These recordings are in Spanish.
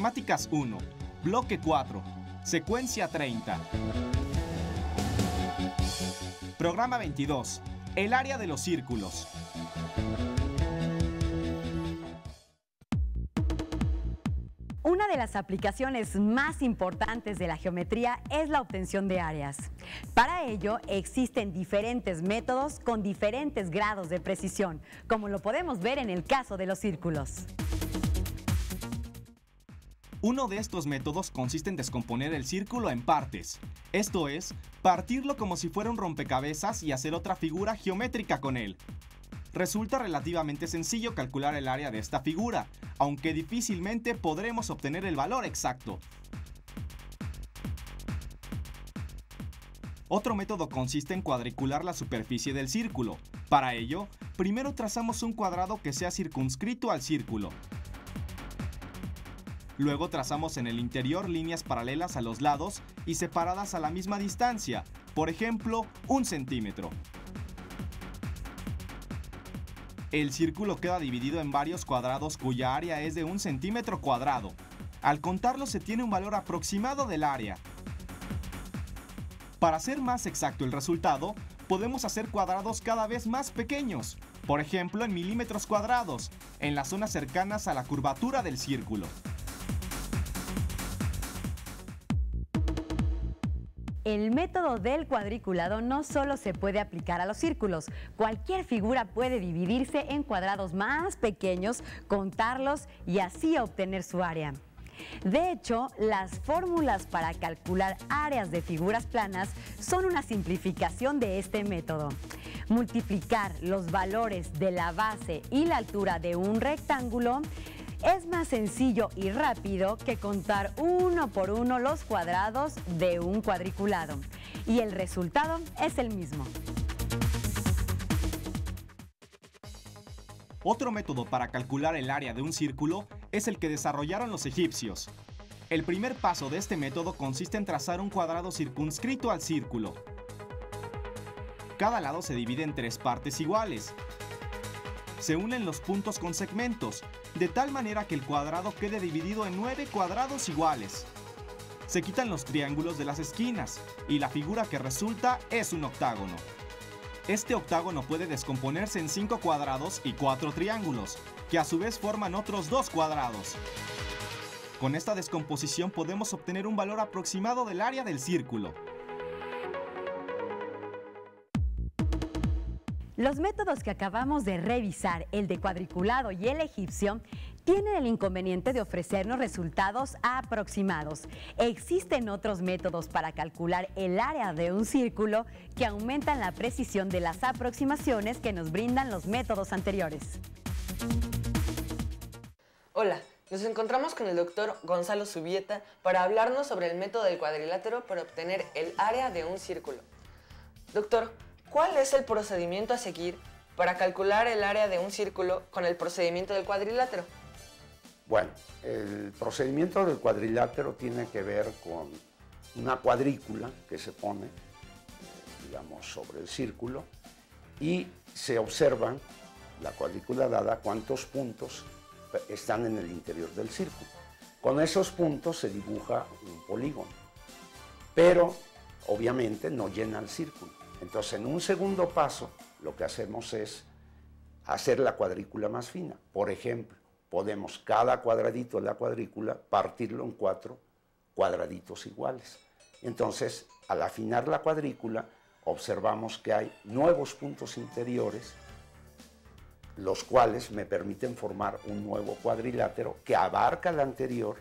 Matemáticas 1, Bloque 4, Secuencia 30. Programa 22, el área de los círculos. Una de las aplicaciones más importantes de la geometría es la obtención de áreas. Para ello existen diferentes métodos con diferentes grados de precisión, como lo podemos ver en el caso de los círculos. Uno de estos métodos consiste en descomponer el círculo en partes, esto es, partirlo como si fuera un rompecabezas y hacer otra figura geométrica con él. Resulta relativamente sencillo calcular el área de esta figura, aunque difícilmente podremos obtener el valor exacto. Otro método consiste en cuadricular la superficie del círculo. Para ello, primero trazamos un cuadrado que sea circunscrito al círculo. Luego trazamos en el interior líneas paralelas a los lados y separadas a la misma distancia, por ejemplo, 1 centímetro. El círculo queda dividido en varios cuadrados cuya área es de 1 centímetro cuadrado. Al contarlo se tiene un valor aproximado del área. Para hacer más exacto el resultado, podemos hacer cuadrados cada vez más pequeños, por ejemplo en milímetros cuadrados, en las zonas cercanas a la curvatura del círculo. El método del cuadriculado no solo se puede aplicar a los círculos. Cualquier figura puede dividirse en cuadrados más pequeños, contarlos y así obtener su área. De hecho, las fórmulas para calcular áreas de figuras planas son una simplificación de este método. Multiplicar los valores de la base y la altura de un rectángulo es más sencillo y rápido que contar uno por uno los cuadrados de un cuadriculado. Y el resultado es el mismo. Otro método para calcular el área de un círculo es el que desarrollaron los egipcios. El primer paso de este método consiste en trazar un cuadrado circunscrito al círculo. Cada lado se divide en 3 partes iguales. Se unen los puntos con segmentos, de tal manera que el cuadrado quede dividido en 9 cuadrados iguales. Se quitan los triángulos de las esquinas y la figura que resulta es un octágono. Este octágono puede descomponerse en 5 cuadrados y 4 triángulos, que a su vez forman otros 2 cuadrados. Con esta descomposición podemos obtener un valor aproximado del área del círculo. Los métodos que acabamos de revisar, el de cuadriculado y el egipcio, tienen el inconveniente de ofrecernos resultados aproximados. Existen otros métodos para calcular el área de un círculo que aumentan la precisión de las aproximaciones que nos brindan los métodos anteriores. Hola, nos encontramos con el doctor Gonzalo Zubieta para hablarnos sobre el método del cuadrilátero para obtener el área de un círculo. Doctor, ¿cuál es el procedimiento a seguir para calcular el área de un círculo con el procedimiento del cuadrilátero? Bueno, el procedimiento del cuadrilátero tiene que ver con una cuadrícula que se pone, digamos, sobre el círculo y se observan, la cuadrícula dada, cuántos puntos están en el interior del círculo. Con esos puntos se dibuja un polígono, pero obviamente no llena el círculo. Entonces, en un segundo paso, lo que hacemos es hacer la cuadrícula más fina. Por ejemplo, podemos cada cuadradito de la cuadrícula partirlo en 4 cuadraditos iguales. Entonces, al afinar la cuadrícula, observamos que hay nuevos puntos interiores, los cuales me permiten formar un nuevo cuadrilátero que abarca el anterior,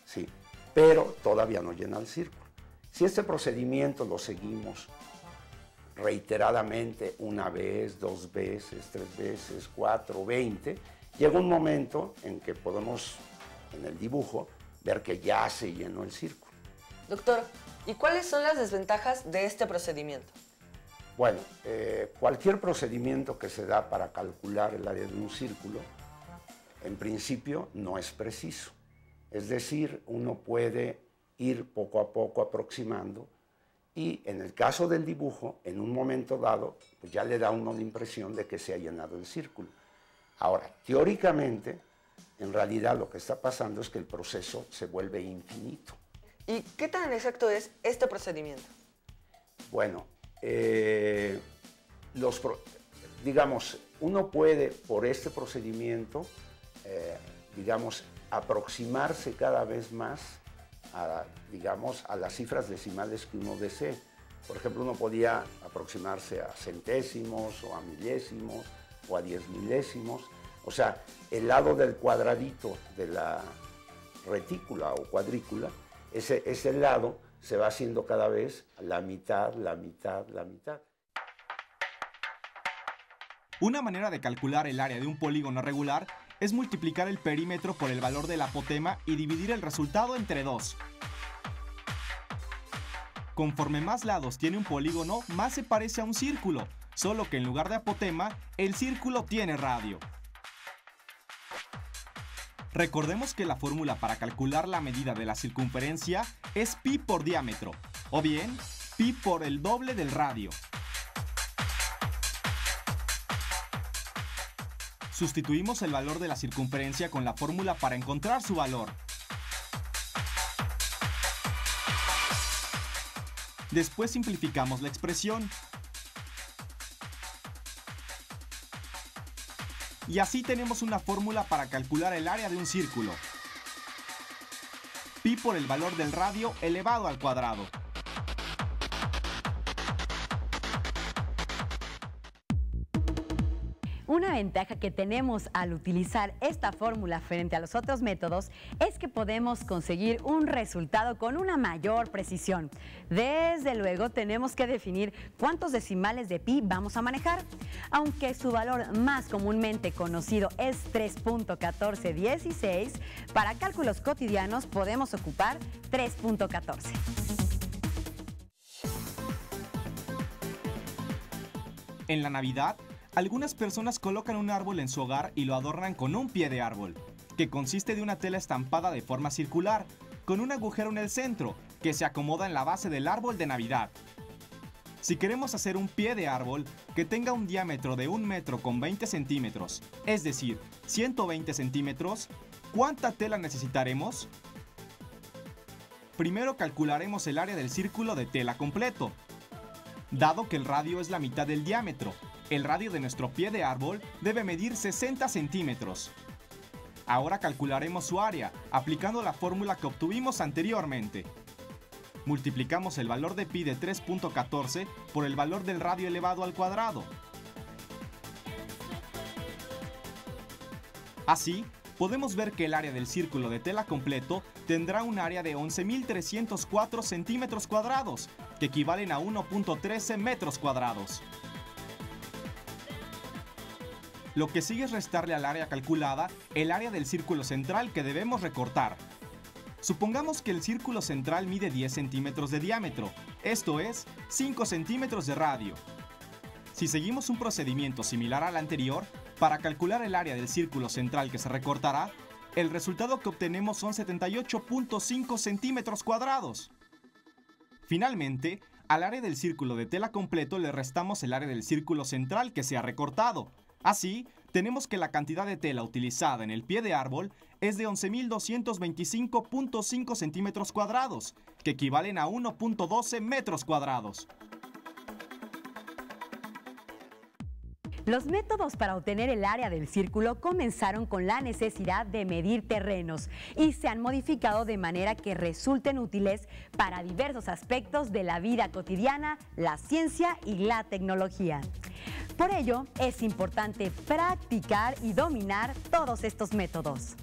sí, pero todavía no llena el círculo. Si este procedimiento lo seguimos reiteradamente, una vez, 2 veces, 3 veces, 4, 20, llega un momento en que podemos, en el dibujo, ver que ya se llenó el círculo. Doctor, ¿y cuáles son las desventajas de este procedimiento? Bueno, cualquier procedimiento que se da para calcular el área de un círculo, en principio no es preciso. Es decir, uno puede ir poco a poco aproximando y en el caso del dibujo, en un momento dado, pues ya le da a uno la impresión de que se ha llenado el círculo. Ahora, teóricamente, en realidad lo que está pasando es que el proceso se vuelve infinito. ¿Y qué tan exacto es este procedimiento? Bueno, digamos, uno puede por este procedimiento, digamos, aproximarse cada vez más digamos, a las cifras decimales que uno desee. Por ejemplo, uno podía aproximarse a centésimos o a milésimos o a 10 milésimos. O sea, el lado del cuadradito de la retícula o cuadrícula, ese lado se va haciendo cada vez la mitad, la mitad, la mitad. Una manera de calcular el área de un polígono regular es multiplicar el perímetro por el valor del apotema y dividir el resultado entre 2. Conforme más lados tiene un polígono, más se parece a un círculo, solo que en lugar de apotema, el círculo tiene radio. Recordemos que la fórmula para calcular la medida de la circunferencia es pi por diámetro, o bien pi por el doble del radio. Sustituimos el valor de la circunferencia con la fórmula para encontrar su valor. Después simplificamos la expresión. Y así tenemos una fórmula para calcular el área de un círculo. Pi por el valor del radio elevado al cuadrado. Una ventaja que tenemos al utilizar esta fórmula frente a los otros métodos es que podemos conseguir un resultado con una mayor precisión. Desde luego tenemos que definir cuántos decimales de pi vamos a manejar. Aunque su valor más comúnmente conocido es 3.1416, para cálculos cotidianos podemos ocupar 3.14. En la Navidad, algunas personas colocan un árbol en su hogar y lo adornan con un pie de árbol, que consiste de una tela estampada de forma circular, con un agujero en el centro, que se acomoda en la base del árbol de Navidad. Si queremos hacer un pie de árbol que tenga un diámetro de 1 metro con 20 centímetros, es decir, 120 centímetros, ¿cuánta tela necesitaremos? Primero calcularemos el área del círculo de tela completo. Dado que el radio es la mitad del diámetro, el radio de nuestro pie de árbol debe medir 60 centímetros. Ahora calcularemos su área, aplicando la fórmula que obtuvimos anteriormente. Multiplicamos el valor de pi de 3.14 por el valor del radio elevado al cuadrado. Así, podemos ver que el área del círculo de tela completo tendrá un área de 11.304 centímetros cuadrados, que equivalen a 1.13 metros cuadrados. Lo que sigue es restarle al área calculada el área del círculo central que debemos recortar. Supongamos que el círculo central mide 10 centímetros de diámetro, esto es, 5 centímetros de radio. Si seguimos un procedimiento similar al anterior, para calcular el área del círculo central que se recortará, el resultado que obtenemos son 78.5 centímetros cuadrados. Finalmente, al área del círculo de tela completo le restamos el área del círculo central que se ha recortado. Así, tenemos que la cantidad de tela utilizada en el pie de árbol es de 11.225.5 centímetros cuadrados, que equivalen a 1.12 metros cuadrados. Los métodos para obtener el área del círculo comenzaron con la necesidad de medir terrenos y se han modificado de manera que resulten útiles para diversos aspectos de la vida cotidiana, la ciencia y la tecnología. Por ello, es importante practicar y dominar todos estos métodos.